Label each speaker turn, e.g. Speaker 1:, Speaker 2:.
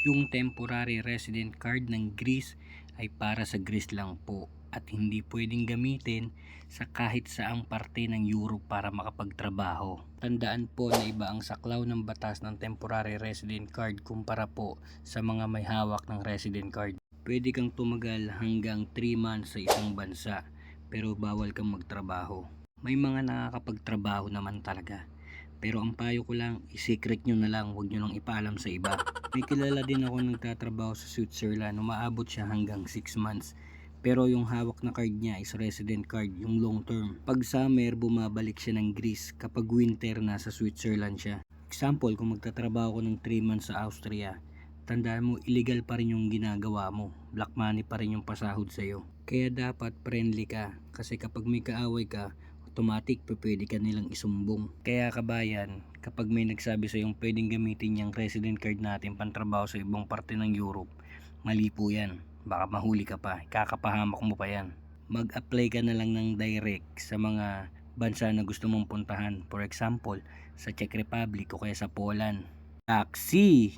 Speaker 1: Yung temporary resident card ng Greece ay para sa Greece lang po at hindi pwedeng gamitin sa kahit saang parte ng Europe para makapagtrabaho. Tandaan po na iba ang saklaw ng batas ng temporary resident card kumpara po sa mga may hawak ng resident card. Pwede kang tumagal hanggang 3 months sa isang bansa pero bawal kang magtrabaho. May mga nakakapagtrabaho naman talaga. Pero ang payo ko lang, i-secret nyo na lang, huwag nyo nang ipaalam sa iba. May kilala din ako nagtatrabaho sa Switzerland, umaabot siya hanggang 6 months. Pero yung hawak na card niya is resident card, yung long term. Pag summer, bumabalik siya ng Greece. Kapag winter, nasa Switzerland siya. Example, kung magtatrabaho ko ng 3 months sa Austria, tandaan mo, illegal pa rin yung ginagawa mo. Black money pa rin yung pasahod sa'yo. Kaya dapat friendly ka. Kasi kapag may kaaway ka, automatic pwede ka nilang isumbong. Kaya kabayan, kapag may nagsabi sa yung pwedeng gamitin yung resident card natin pantrabaho sa ibang parte ng Europe, mali po yan. Baka mahuli ka pa, kakapahamak mo pa yan. Mag-apply ka na lang ng direct sa mga bansa na gusto mong puntahan. For example, sa Czech Republic o kaya sa Poland. Taxi!